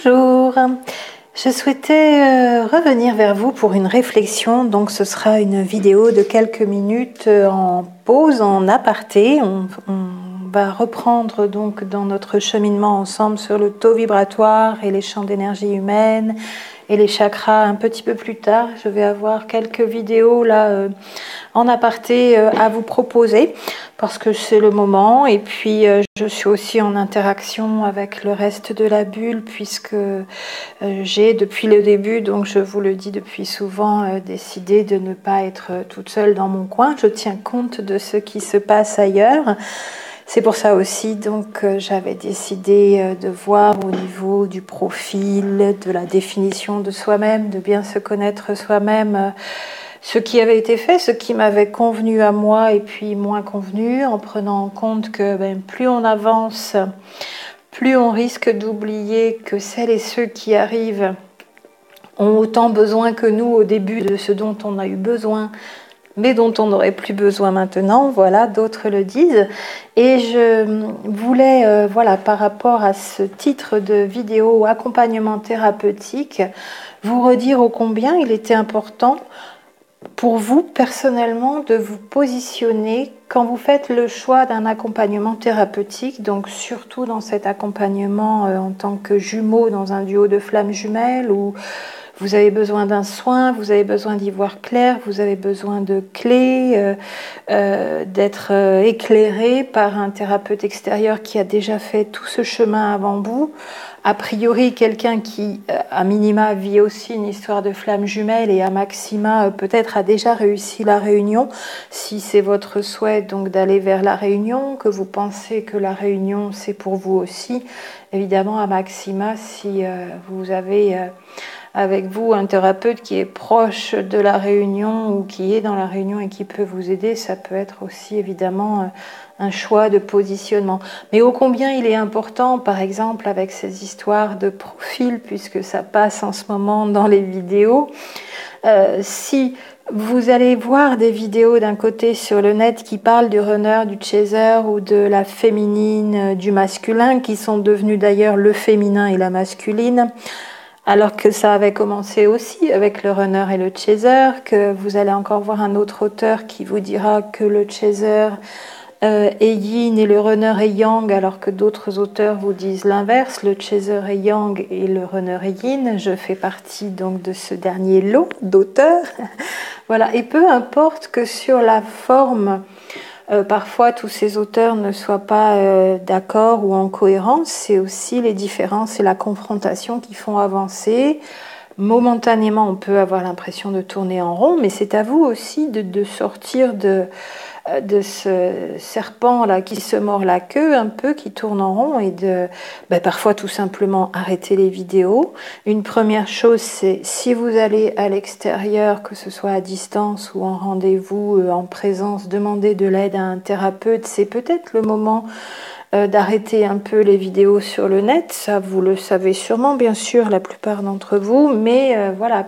Bonjour, je souhaitais revenir vers vous pour une réflexion, donc ce sera une vidéo de quelques minutes en pause, en aparté. On va reprendre donc dans notre cheminement ensemble sur le taux vibratoire et les champs d'énergie humaine et les chakras un petit peu plus tard. Je vais avoir quelques vidéos là en aparté à vous proposer parce que c'est le moment, et puis je suis aussi en interaction avec le reste de la bulle puisque j'ai depuis le début, donc je vous le dis depuis souvent, décidé de ne pas être toute seule dans mon coin. Je tiens compte de ce qui se passe ailleurs. C'est pour ça aussi donc j'avais décidé de voir au niveau du profil, de la définition de soi-même, de bien se connaître soi-même, ce qui avait été fait, ce qui m'avait convenu à moi et puis moins convenu, en prenant en compte que plus on avance, plus on risque d'oublier que celles et ceux qui arrivent ont autant besoin que nous au début de ce dont on a eu besoin, mais dont on n'aurait plus besoin maintenant. Voilà, d'autres le disent. Et je voulais, voilà, par rapport à ce titre de vidéo accompagnement thérapeutique, vous redire ô combien il était important pour vous personnellement de vous positionner quand vous faites le choix d'un accompagnement thérapeutique, donc surtout dans cet accompagnement en tant que jumeau dans un duo de flammes jumelles, où vous avez besoin d'un soin, vous avez besoin d'y voir clair, vous avez besoin de clés, d'être éclairé par un thérapeute extérieur qui a déjà fait tout ce chemin avant vous. A priori, quelqu'un qui, à minima, vit aussi une histoire de flammes jumelles et à maxima, peut-être a déjà réussi la réunion. Si c'est votre souhait donc d'aller vers la réunion, que vous pensez que la réunion c'est pour vous aussi, évidemment à maxima, si vous avez avec vous un thérapeute qui est proche de la réunion ou qui est dans la réunion et qui peut vous aider, ça peut être aussi évidemment un choix de positionnement. Mais ô combien il est important, par exemple, avec ces histoires de profil, puisque ça passe en ce moment dans les vidéos, si vous allez voir des vidéos d'un côté sur le net qui parlent du runner, du chaser ou de la féminine, du masculin, qui sont devenus d'ailleurs le féminin et la masculine, alors que ça avait commencé aussi avec le runner et le chaser, que vous allez encore voir un autre auteur qui vous dira que le chaser est yin et le runner est yang, alors que d'autres auteurs vous disent l'inverse, le chaser est yang et le runner est yin. Je fais partie donc de ce dernier lot d'auteurs. Voilà, et peu importe que sur la forme, parfois tous ces auteurs ne soient pas d'accord ou en cohérence, c'est aussi les différences et la confrontation qui font avancer. Momentanément, on peut avoir l'impression de tourner en rond, mais c'est à vous aussi de sortir de ce serpent-là qui se mord la queue un peu, qui tourne en rond, et de parfois tout simplement arrêter les vidéos. Une première chose, c'est si vous allez à l'extérieur, que ce soit à distance ou en rendez-vous, en présence, demander de l'aide à un thérapeute, c'est peut-être le moment d'arrêter un peu les vidéos sur le net. Ça, vous le savez sûrement, bien sûr, la plupart d'entre vous, mais voilà,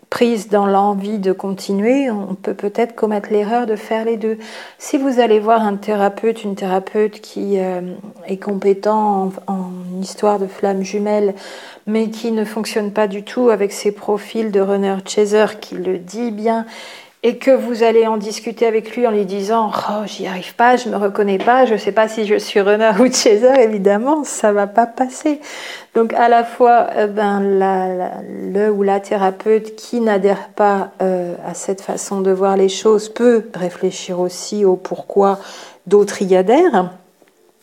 prise dans l'envie de continuer, on peut peut-être commettre l'erreur de faire les deux. Si vous allez voir un thérapeute, une thérapeute qui est compétent en histoire de flammes jumelles, mais qui ne fonctionne pas du tout avec ses profils de runner-chaser, qui le dit bien, et que vous allez en discuter avec lui en lui disant « Oh, j'y arrive pas, je me reconnais pas, je sais pas si je suis runner ou chaser », évidemment, ça va pas passer. Donc à la fois, le ou la thérapeute qui n'adhère pas à cette façon de voir les choses peut réfléchir aussi au pourquoi d'autres y adhèrent.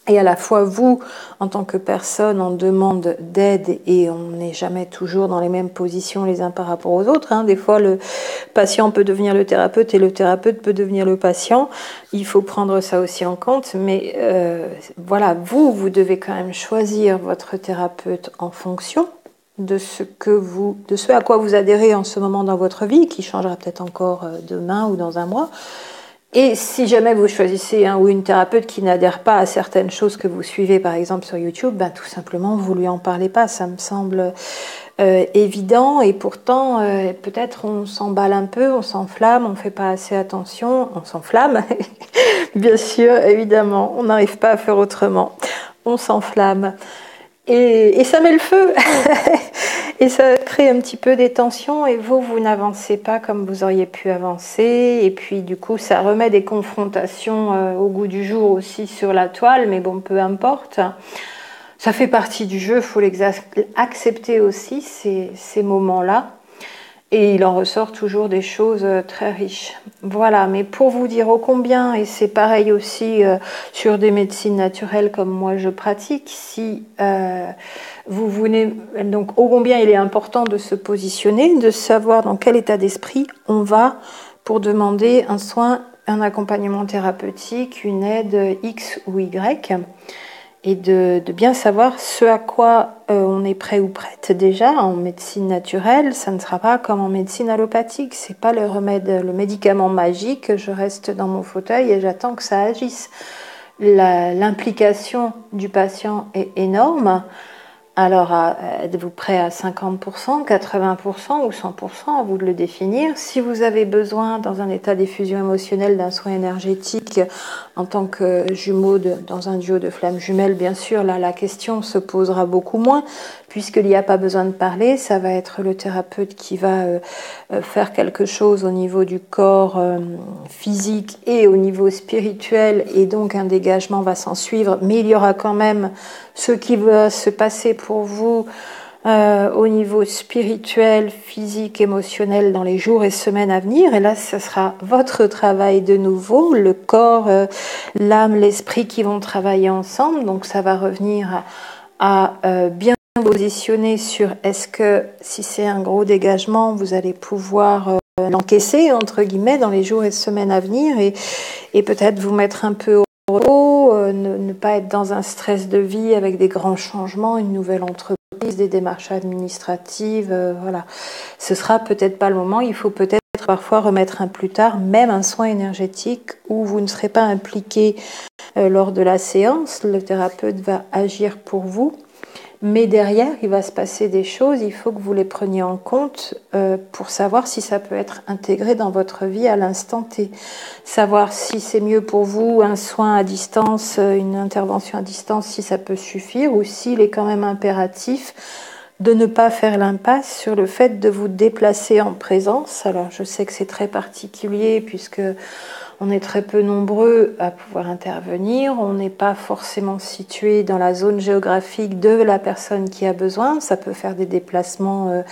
Et à la fois, vous, en tant que personne, en demande d'aide, et on n'est jamais toujours dans les mêmes positions les uns par rapport aux autres. Hein. Des fois, le patient peut devenir le thérapeute et le thérapeute peut devenir le patient. Il faut prendre ça aussi en compte. Mais voilà, vous devez quand même choisir votre thérapeute en fonction de ce à quoi vous adhérez en ce moment dans votre vie, qui changera peut-être encore demain ou dans un mois. Et si jamais vous choisissez un ou une thérapeute qui n'adhère pas à certaines choses que vous suivez, par exemple sur YouTube, tout simplement, vous lui en parlez pas. Ça me semble évident, et pourtant, peut-être on s'emballe un peu, on s'enflamme, on fait pas assez attention, on s'enflamme, bien sûr, évidemment, on n'arrive pas à faire autrement, on s'enflamme. et ça met le feu et ça crée un petit peu des tensions et vous n'avancez pas comme vous auriez pu avancer et puis du coup ça remet des confrontations au goût du jour aussi sur la toile, mais bon, peu importe, ça fait partie du jeu, il faut accepter aussi ces moments-là. Et il en ressort toujours des choses très riches. Voilà, mais pour vous dire ô combien, et c'est pareil aussi sur des médecines naturelles comme moi je pratique, si vous venez, donc ô combien il est important de se positionner, de savoir dans quel état d'esprit on va pour demander un soin, un accompagnement thérapeutique, une aide X ou Y. Et de bien savoir ce à quoi on est prêt ou prête déjà en médecine naturelle. Ça ne sera pas comme en médecine allopathique, c'est pas le remède, le médicament magique, je reste dans mon fauteuil et j'attends que ça agisse. L'implication du patient est énorme. Alors, êtes-vous prêt à 50%, 80% ou 100%? À vous de le définir. Si vous avez besoin, dans un état d'effusion émotionnelle, d'un soin énergétique en tant que jumeau dans un duo de flammes jumelles, bien sûr, là, la question se posera beaucoup moins, puisqu'il n'y a pas besoin de parler. Ça va être le thérapeute qui va faire quelque chose au niveau du corps physique et au niveau spirituel, et donc un dégagement va s'en suivre, mais il y aura quand même ce qui va se passer pour vous au niveau spirituel, physique, émotionnel dans les jours et semaines à venir. Et là, ce sera votre travail de nouveau, le corps, l'âme, l'esprit qui vont travailler ensemble. Donc ça va revenir à bien positionner sur est-ce que si c'est un gros dégagement, vous allez pouvoir l'encaisser, entre guillemets, dans les jours et semaines à venir et peut-être vous mettre un peu au repos, ne pas être dans un stress de vie avec des grands changements, une nouvelle entreprise, des démarches administratives, voilà. Ce sera peut-être pas le moment, il faut peut-être parfois remettre un plus tard, même un soin énergétique où vous ne serez pas impliqué lors de la séance, le thérapeute va agir pour vous. Mais derrière, il va se passer des choses, il faut que vous les preniez en compte pour savoir si ça peut être intégré dans votre vie à l'instant T. Savoir si c'est mieux pour vous un soin à distance, une intervention à distance, si ça peut suffire, ou s'il est quand même impératif de ne pas faire l'impasse sur le fait de vous déplacer en présence. Alors je sais que c'est très particulier puisque on est très peu nombreux à pouvoir intervenir, on n'est pas forcément situé dans la zone géographique de la personne qui a besoin, ça peut faire des déplacements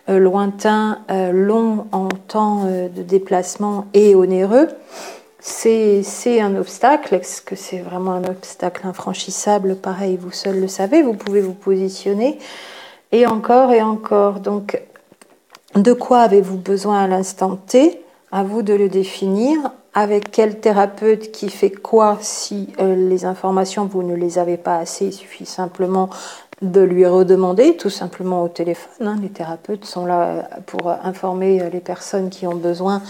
lointains, longs en temps de déplacement et onéreux. C'est un obstacle. Est-ce que c'est vraiment un obstacle infranchissable? Pareil, vous seul le savez, vous pouvez vous positionner. Et encore et encore. Donc, de quoi avez-vous besoin à l'instant T? À vous de le définir. Avec quel thérapeute qui fait quoi si les informations, vous ne les avez pas assez, il suffit simplement de lui redemander, tout simplement au téléphone. Hein. Les thérapeutes sont là pour informer les personnes qui ont besoin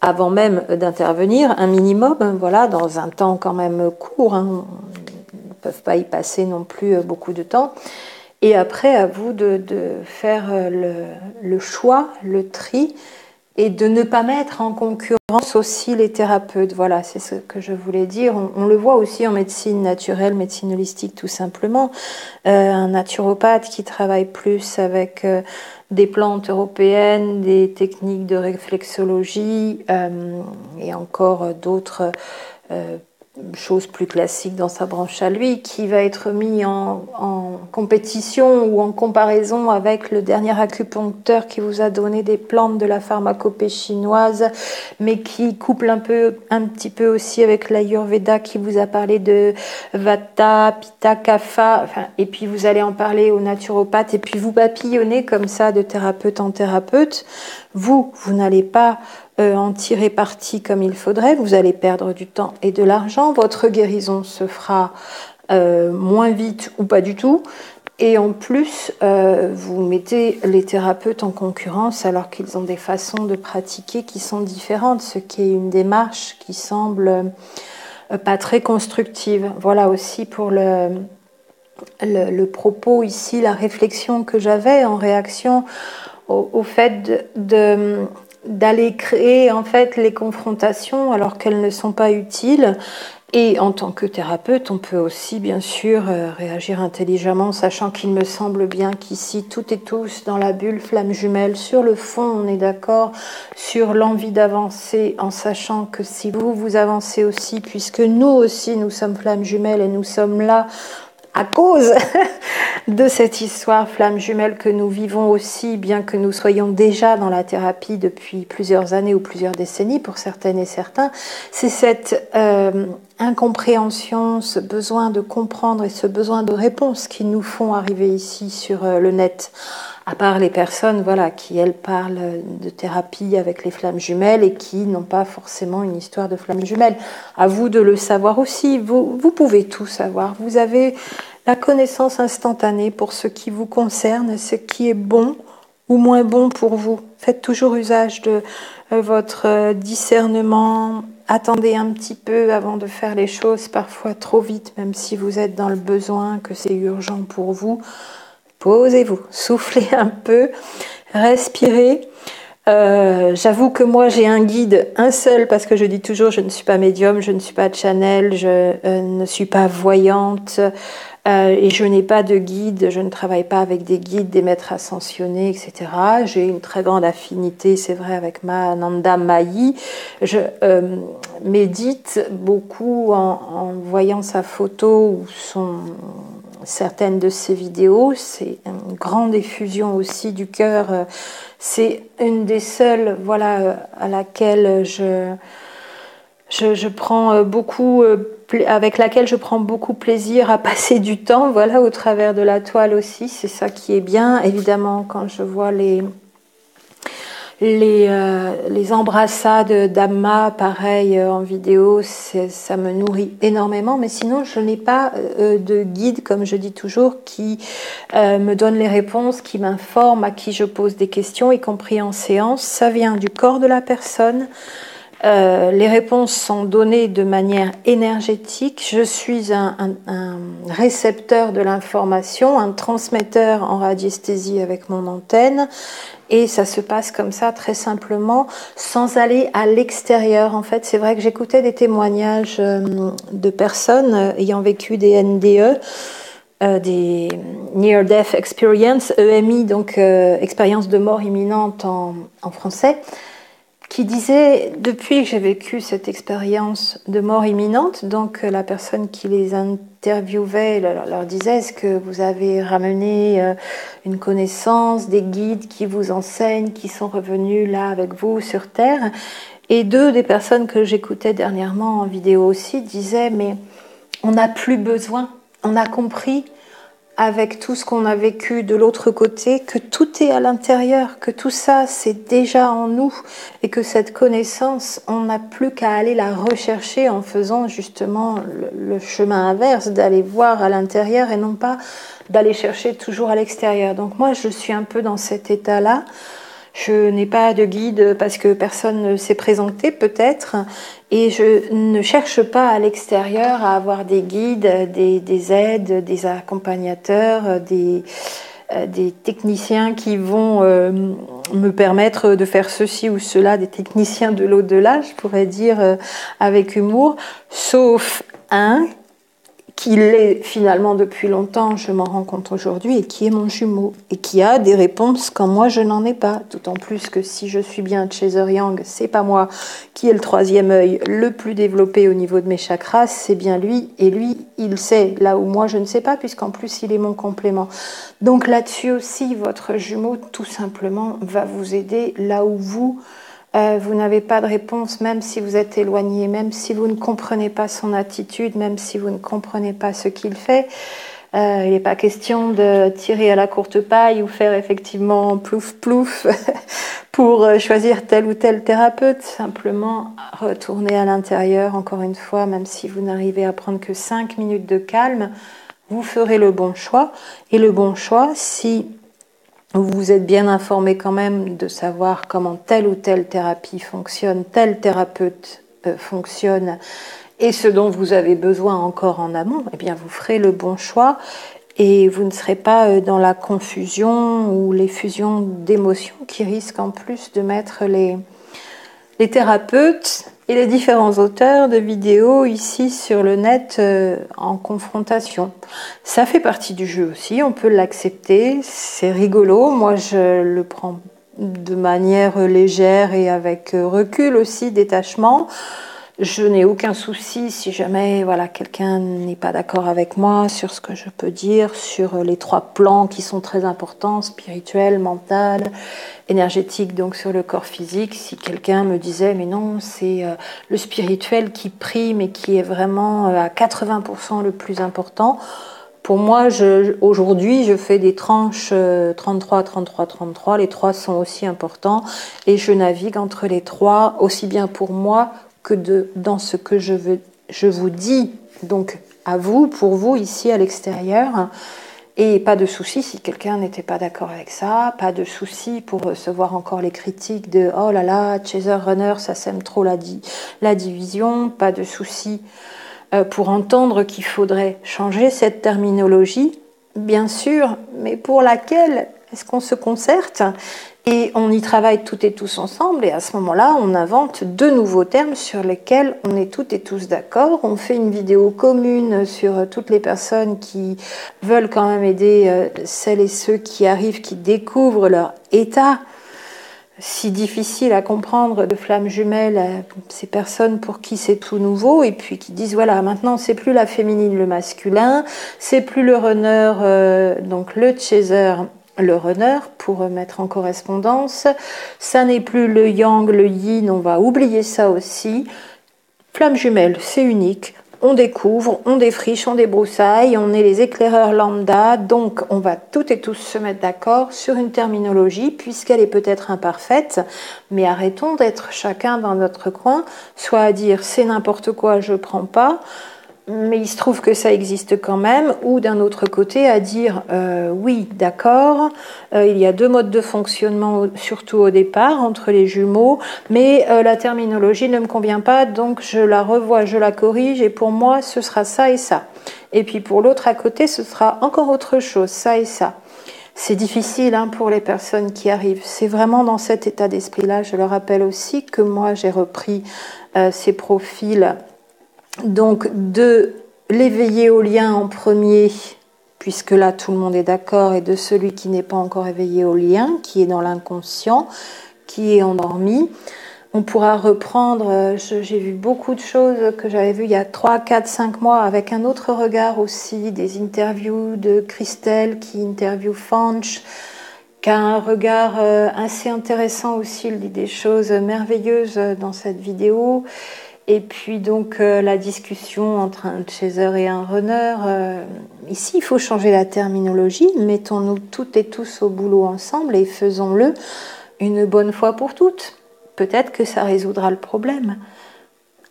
avant même d'intervenir, un minimum, voilà, dans un temps quand même court. Hein. Ils ne peuvent pas y passer non plus beaucoup de temps. Et après, à vous de faire le choix, le tri, et de ne pas mettre en concurrence aussi les thérapeutes. Voilà, c'est ce que je voulais dire. On le voit aussi en médecine naturelle, médecine holistique tout simplement. Un naturopathe qui travaille plus avec des plantes européennes, des techniques de réflexologie et encore d'autres chose plus classique dans sa branche à lui, qui va être mis en compétition ou en comparaison avec le dernier acupuncteur qui vous a donné des plantes de la pharmacopée chinoise, mais qui couple un petit peu aussi avec l'Ayurveda, qui vous a parlé de Vata, Pitta, Kapha, enfin, et puis vous allez en parler au naturopathe, et puis vous papillonnez comme ça de thérapeute en thérapeute. Vous n'allez pas en tirer parti comme il faudrait, vous allez perdre du temps et de l'argent, votre guérison se fera moins vite ou pas du tout, et en plus vous mettez les thérapeutes en concurrence alors qu'ils ont des façons de pratiquer qui sont différentes, ce qui est une démarche qui semble pas très constructive. Voilà aussi pour le propos ici, la réflexion que j'avais en réaction au fait d'aller créer en fait les confrontations alors qu'elles ne sont pas utiles. Et en tant que thérapeute, on peut aussi bien sûr réagir intelligemment, sachant qu'il me semble bien qu'ici, toutes et tous dans la bulle flamme jumelle, sur le fond, on est d'accord sur l'envie d'avancer, en sachant que si vous avancez aussi, puisque nous aussi, nous sommes flammes jumelles et nous sommes là à cause de cette histoire flamme jumelle que nous vivons aussi, bien que nous soyons déjà dans la thérapie depuis plusieurs années ou plusieurs décennies pour certaines et certains, c'est cette incompréhension, ce besoin de comprendre et ce besoin de réponse qui nous font arriver ici sur le net. À part les personnes qui, elles, parlent de thérapie avec les flammes jumelles et qui n'ont pas forcément une histoire de flammes jumelles. À vous de le savoir aussi. Vous pouvez tout savoir. Vous avez la connaissance instantanée pour ce qui vous concerne, ce qui est bon ou moins bon pour vous. Faites toujours usage de votre discernement. Attendez un petit peu avant de faire les choses, parfois trop vite, même si vous êtes dans le besoin, que c'est urgent pour vous. Posez-vous, soufflez un peu, respirez. J'avoue que moi j'ai un guide, un seul, parce que je dis toujours je ne suis pas médium, je ne suis pas channel, je ne suis pas voyante et je n'ai pas de guide, je ne travaille pas avec des guides, des maîtres ascensionnés, etc. J'ai une très grande affinité, c'est vrai, avec Nanda Mayi. Je médite beaucoup en voyant sa photo ou certaines de ses vidéos. C'est une grande effusion aussi du cœur. C'est une des seules à laquelle je prends beaucoup, avec laquelle je prends beaucoup plaisir à passer du temps, au travers de la toile aussi. C'est ça qui est bien. Évidemment, quand je vois les embrassades d'Amma, pareil, en vidéo, ça me nourrit énormément. Mais sinon, je n'ai pas de guide, comme je dis toujours, qui me donne les réponses, qui m'informe, à qui je pose des questions, y compris en séance. Ça vient du corps de la personne. Les réponses sont données de manière énergétique. Je suis un récepteur de l'information, un transmetteur en radiesthésie avec mon antenne. Et ça se passe comme ça, très simplement, sans aller à l'extérieur. En fait, c'est vrai que j'écoutais des témoignages de personnes ayant vécu des NDE, des Near Death Experience, EMI, donc expérience de mort imminente en français, qui disait, depuis que j'ai vécu cette expérience de mort imminente, donc la personne qui les interviewait leur disait, est-ce que vous avez ramené une connaissance, des guides qui vous enseignent, qui sont revenus là avec vous sur Terre? Et deux des personnes que j'écoutais dernièrement en vidéo aussi disaient, mais on n'a plus besoin, on a compris avec tout ce qu'on a vécu de l'autre côté, que tout est à l'intérieur, que tout ça c'est déjà en nous et que cette connaissance, on n'a plus qu'à aller la rechercher en faisant justement le chemin inverse, d'aller voir à l'intérieur et non pas d'aller chercher toujours à l'extérieur. Donc moi je suis un peu dans cet état-là. Je n'ai pas de guide parce que personne ne s'est présenté peut-être et je ne cherche pas à l'extérieur à avoir des guides, des aides, des accompagnateurs, des techniciens qui vont me permettre de faire ceci ou cela, des techniciens de l'au-delà, je pourrais dire avec humour, sauf un qui l'est finalement depuis longtemps, je m'en rends compte aujourd'hui, et qui est mon jumeau, et qui a des réponses quand moi je n'en ai pas. D'autant plus que si je suis bien Chaser Yang, c'est pas moi qui ai le troisième œil le plus développé au niveau de mes chakras, c'est bien lui, et lui, il sait, là où moi je ne sais pas, puisqu'en plus il est mon complément. Donc là-dessus aussi, votre jumeau, tout simplement, va vous aider là où vous n'avez pas de réponse, même si vous êtes éloigné, même si vous ne comprenez pas son attitude, même si vous ne comprenez pas ce qu'il fait. Il n'est pas question de tirer à la courte paille ou faire effectivement plouf plouf pour choisir tel ou tel thérapeute. Simplement retourner à l'intérieur, encore une fois, même si vous n'arrivez à prendre que 5 minutes de calme, vous ferez le bon choix. Et le bon choix, si vous êtes bien informé quand même de savoir comment telle ou telle thérapie fonctionne, tel thérapeute fonctionne et ce dont vous avez besoin encore en amont, eh bien vous ferez le bon choix et vous ne serez pas dans la confusion ou les fusions d'émotions qui risquent en plus de mettre les thérapeutes et les différents auteurs de vidéos ici sur le net en confrontation. Ça fait partie du jeu aussi, on peut l'accepter, c'est rigolo. Moi, je le prends de manière légère et avec recul aussi, détachement. Je n'ai aucun souci si jamais voilà, quelqu'un n'est pas d'accord avec moi sur ce que je peux dire, sur les 3 plans qui sont très importants, spirituel, mental, énergétique, donc sur le corps physique. Si quelqu'un me disait mais non, c'est le spirituel qui prime et qui est vraiment à 80% le plus important. Pour moi, aujourd'hui, je fais des tranches 33, 33, 33. Les 3 sont aussi importants et je navigue entre les 3, aussi bien pour moi que dans ce que je vous dis, donc à vous, pour vous, ici à l'extérieur. Et pas de souci si quelqu'un n'était pas d'accord avec ça, pas de souci pour recevoir encore les critiques de « Oh là là, chaser runner, ça sème trop la division », pas de souci pour entendre qu'il faudrait changer cette terminologie, bien sûr, mais pour laquelle est-ce qu'on se concerte et on y travaille toutes et tous ensemble, et à ce moment-là, on invente 2 nouveaux termes sur lesquels on est toutes et tous d'accord. On fait une vidéo commune sur toutes les personnes qui veulent quand même aider celles et ceux qui arrivent, qui découvrent leur état si difficile à comprendre de flammes jumelles, ces personnes pour qui c'est tout nouveau et puis qui disent voilà, maintenant c'est plus la féminine, le masculin, c'est plus le runner, donc le chaser, le runner pour mettre en correspondance, ça n'est plus le yang, le yin, on va oublier ça aussi. Flammes jumelles, c'est unique. On découvre, on défriche, on débroussaille, on est les éclaireurs lambda, donc on va toutes et tous se mettre d'accord sur une terminologie, puisqu'elle est peut-être imparfaite, mais arrêtons d'être chacun dans notre coin, soit à dire c'est n'importe quoi, je prends pas, mais il se trouve que ça existe quand même, ou d'un autre côté à dire oui, d'accord, il y a 2 modes de fonctionnement, surtout au départ, entre les jumeaux, mais la terminologie ne me convient pas, donc je la revois, je la corrige, et pour moi, ce sera ça et ça. Et puis pour l'autre à côté, ce sera encore autre chose, ça et ça. C'est difficile pour les personnes qui arrivent. C'est vraiment dans cet état d'esprit-là. Je le rappelle aussi que moi, j'ai repris ces profils. Donc de l'éveillé au lien en premier, puisque là tout le monde est d'accord, et de celui qui n'est pas encore éveillé au lien, qui est dans l'inconscient, qui est endormi. On pourra reprendre, j'ai vu beaucoup de choses que j'avais vues il y a 3, 4, 5 mois avec un autre regard aussi, des interviews de Christelle qui interviewe Fanch, qui a un regard assez intéressant aussi, il dit des choses merveilleuses dans cette vidéo. Et puis donc la discussion entre un chaser et un runner. Ici, il faut changer la terminologie. Mettons-nous toutes et tous au boulot ensemble et faisons-le une bonne fois pour toutes. Peut-être que ça résoudra le problème.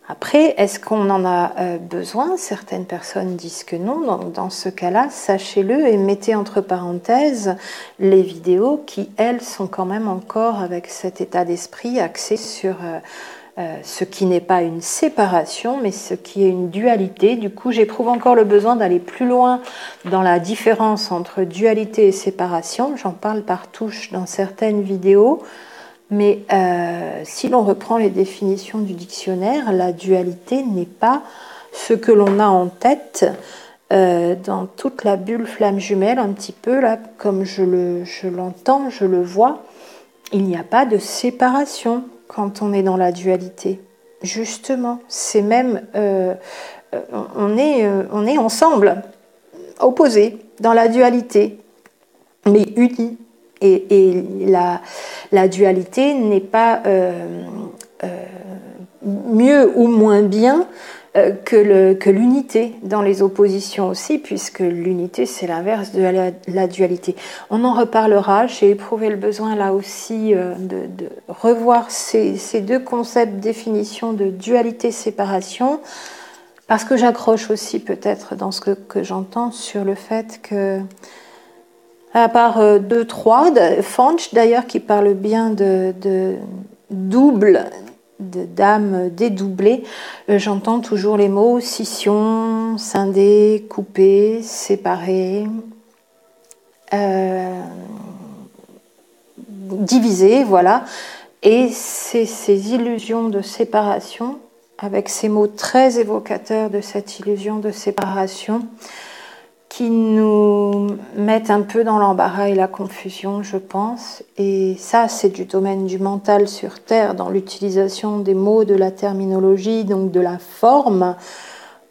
Après, est-ce qu'on en a besoin? Certaines personnes disent que non. Donc, dans ce cas-là, sachez-le et mettez entre parenthèses les vidéos qui, elles, sont quand même encore avec cet état d'esprit axé sur ce qui n'est pas une séparation, mais ce qui est une dualité. Du coup, j'éprouve encore le besoin d'aller plus loin dans la différence entre dualité et séparation. J'en parle par touche dans certaines vidéos. Mais si l'on reprend les définitions du dictionnaire, la dualité n'est pas ce que l'on a en tête dans toute la bulle flamme jumelle, un petit peu là, comme je l'entends, je le vois. Il n'y a pas de séparation quand on est dans la dualité. Justement, c'est même on est ensemble, opposés, dans la dualité, mais unis. Et la dualité n'est pas mieux ou moins bien que l'unité dans les oppositions aussi, puisque l'unité c'est l'inverse de la dualité. On en reparlera, j'ai éprouvé le besoin là aussi de revoir ces 2 concepts, définition de dualité-séparation, parce que j'accroche aussi peut-être dans ce que j'entends sur le fait que à part 2, 3, Fanch d'ailleurs qui parle bien de double, d'âme dédoublée, j'entends toujours les mots scission, scindé, coupé, séparé, divisé, voilà. Et ces illusions de séparation avec ces mots très évocateurs de cette illusion de séparation qui nous mettent un peu dans l'embarras et la confusion, je pense. Et ça, c'est du domaine du mental sur Terre, dans l'utilisation des mots, de la terminologie, donc de la forme,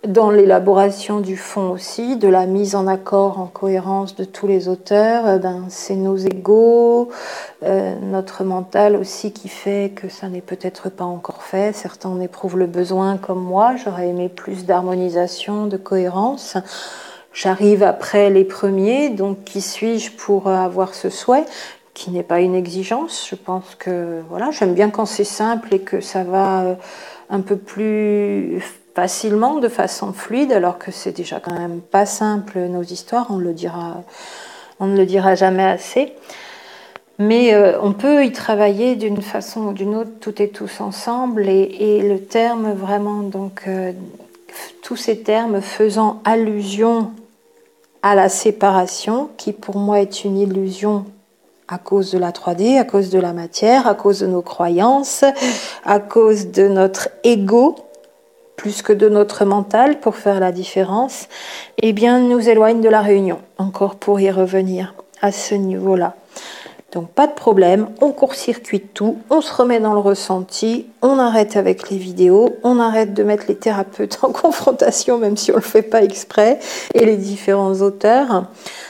dans l'élaboration du fond aussi, de la mise en accord, en cohérence de tous les auteurs. C'est nos égos, notre mental aussi qui fait que ça n'est peut-être pas encore fait. Certains en éprouvent le besoin comme moi. J'aurais aimé plus d'harmonisation, de cohérence. J'arrive après les premiers, donc qui suis-je pour avoir ce souhait, qui n'est pas une exigence. Je pense que voilà, j'aime bien quand c'est simple et que ça va un peu plus facilement, de façon fluide, alors que c'est déjà quand même pas simple nos histoires, on ne le dira jamais assez. Mais on peut y travailler d'une façon ou d'une autre, toutes et tous ensemble, et le terme vraiment, donc tous ces termes faisant allusion à la séparation, qui pour moi est une illusion à cause de la 3D, à cause de la matière, à cause de nos croyances, à cause de notre ego, plus que de notre mental, pour faire la différence, eh bien, nous éloigne de la réunion, encore pour y revenir à ce niveau-là. Donc pas de problème, on court-circuite tout, on se remet dans le ressenti, on arrête avec les vidéos, on arrête de mettre les thérapeutes en confrontation, même si on ne le fait pas exprès, et les différents auteurs,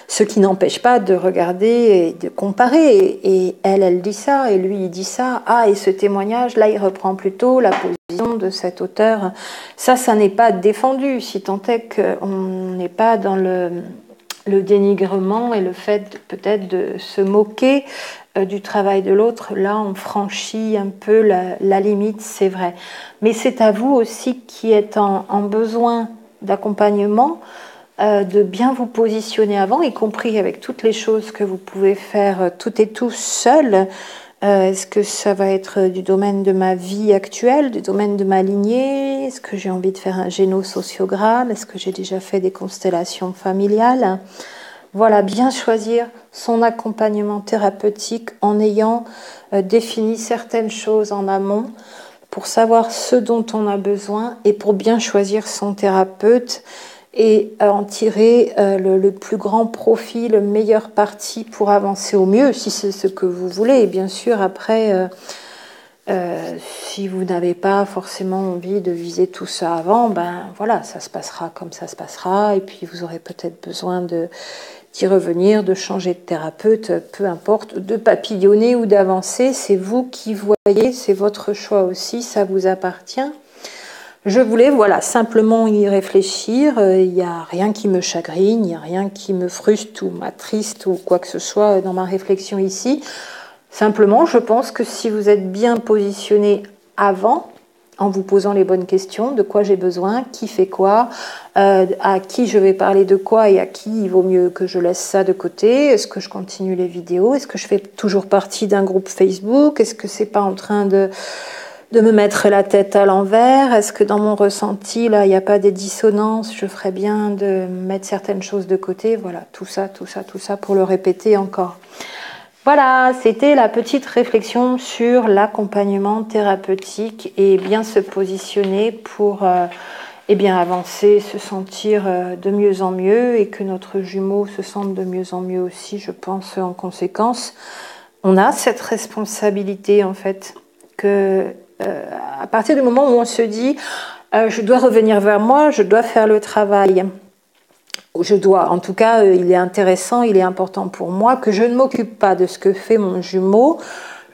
ce qui n'empêche pas de regarder et de comparer. Et elle dit ça, et lui, il dit ça. Ah, et ce témoignage, là, il reprend plutôt la position de cet auteur. Ça n'est pas défendu, si tant est qu'on n'est pas dans le dénigrement et le fait peut-être de se moquer du travail de l'autre. Là, on franchit un peu la limite, c'est vrai. Mais c'est à vous aussi qui êtes en besoin d'accompagnement, de bien vous positionner avant, y compris avec toutes les choses que vous pouvez faire toutes et tous seuls. Est-ce que ça va être du domaine de ma vie actuelle, du domaine de ma lignée? Est-ce que j'ai envie de faire un génosociogramme? Est-ce que j'ai déjà fait des constellations familiales? Voilà, bien choisir son accompagnement thérapeutique en ayant défini certaines choses en amont pour savoir ce dont on a besoin et pour bien choisir son thérapeute et en tirer le plus grand profit, le meilleur parti pour avancer au mieux, si c'est ce que vous voulez. Et bien sûr, après, si vous n'avez pas forcément envie de viser tout ça avant, ben voilà, ça se passera comme ça se passera, et puis vous aurez peut-être besoin d'y revenir, de changer de thérapeute, peu importe, de papillonner ou d'avancer, c'est vous qui voyez, c'est votre choix aussi, ça vous appartient. Je voulais, voilà, simplement y réfléchir. Il n'y a rien qui me chagrine, il n'y a rien qui me frustre ou m'attriste ou quoi que ce soit dans ma réflexion ici. Simplement, je pense que si vous êtes bien positionné avant, en vous posant les bonnes questions, de quoi j'ai besoin, qui fait quoi, à qui je vais parler de quoi et à qui il vaut mieux que je laisse ça de côté, est-ce que je continue les vidéos, est-ce que je fais toujours partie d'un groupe Facebook, est-ce que c'est pas en train de me mettre la tête à l'envers, est-ce que dans mon ressenti, là, il n'y a pas des dissonances, je ferais bien de mettre certaines choses de côté, voilà, tout ça pour le répéter encore. Voilà, c'était la petite réflexion sur l'accompagnement thérapeutique et bien se positionner pour bien avancer, se sentir de mieux en mieux et que notre jumeau se sente de mieux en mieux aussi, je pense, en conséquence. On a cette responsabilité, en fait, que à partir du moment où on se dit je dois revenir vers moi, je dois faire le travail. Je dois, en tout cas, il est intéressant, il est important pour moi que je ne m'occupe pas de ce que fait mon jumeau,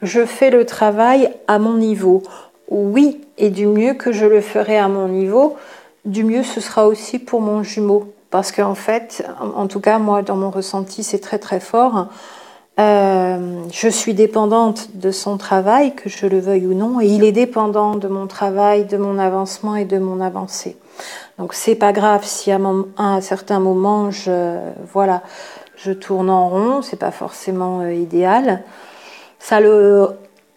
je fais le travail à mon niveau. Oui, et du mieux que je le ferai à mon niveau, du mieux ce sera aussi pour mon jumeau. Parce qu'en fait, en tout cas, moi, dans mon ressenti, c'est très très fort. Je suis dépendante de son travail, que je le veuille ou non, et il est dépendant de mon travail, de mon avancement et de mon avancée. Donc c'est pas grave si à un certain moment je tourne en rond, c'est pas forcément idéal. Ça le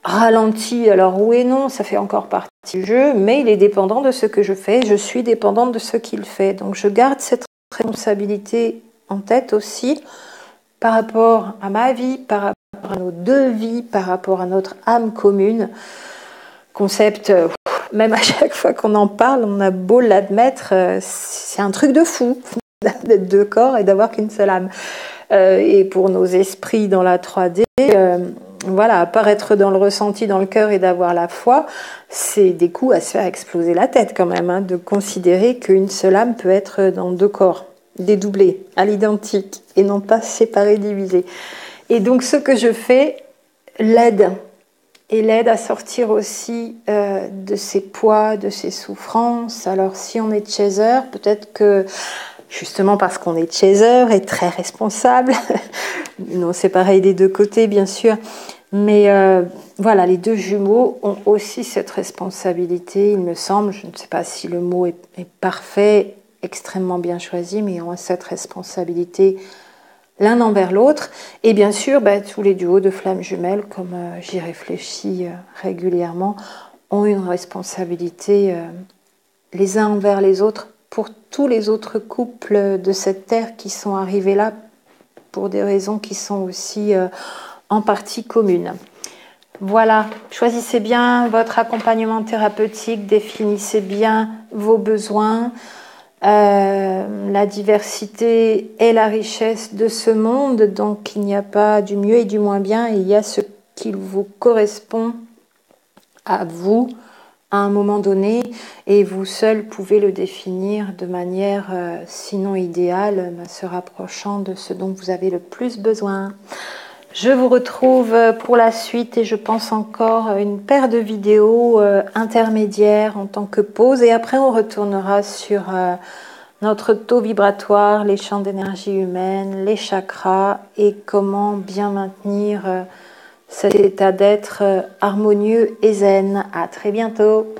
ralentit, alors oui et non, ça fait encore partie du jeu, mais il est dépendant de ce que je fais, je suis dépendante de ce qu'il fait. Donc je garde cette responsabilité en tête aussi par rapport à ma vie, par rapport à nos deux vies, par rapport à notre âme commune. Concept même à chaque fois qu'on en parle, on a beau l'admettre, c'est un truc de fou d'être deux corps et d'avoir qu'une seule âme. Et pour nos esprits dans la 3D, voilà, apparaître dans le ressenti, dans le cœur et d'avoir la foi, c'est des coups à se faire exploser la tête quand même, hein, de considérer qu'une seule âme peut être dans deux corps, dédoublés, à l'identique, et non pas séparés, divisés. Et donc ce que je fais l'aide, et l'aide à sortir aussi de ses poids, de ses souffrances. Alors si on est chaser, peut-être que justement parce qu'on est chaser et très responsable, non, c'est pareil des deux côtés bien sûr, mais voilà, les deux jumeaux ont aussi cette responsabilité, il me semble, je ne sais pas si le mot est parfait, extrêmement bien choisi, mais ils ont cette responsabilité l'un envers l'autre, et bien sûr tous les duos de flammes jumelles, comme j'y réfléchis régulièrement, ont une responsabilité les uns envers les autres pour tous les autres couples de cette terre qui sont arrivés là pour des raisons qui sont aussi en partie communes. Voilà, choisissez bien votre accompagnement thérapeutique, définissez bien vos besoins. La diversité est la richesse de ce monde, donc il n'y a pas du mieux et du moins bien, il y a ce qui vous correspond à vous à un moment donné, et vous seul pouvez le définir de manière, sinon idéale, se rapprochant de ce dont vous avez le plus besoin. Je vous retrouve pour la suite, et je pense encore une paire de vidéos intermédiaires en tant que pause, et après on retournera sur notre taux vibratoire, les champs d'énergie humaine, les chakras, et comment bien maintenir cet état d'être harmonieux et zen. À très bientôt.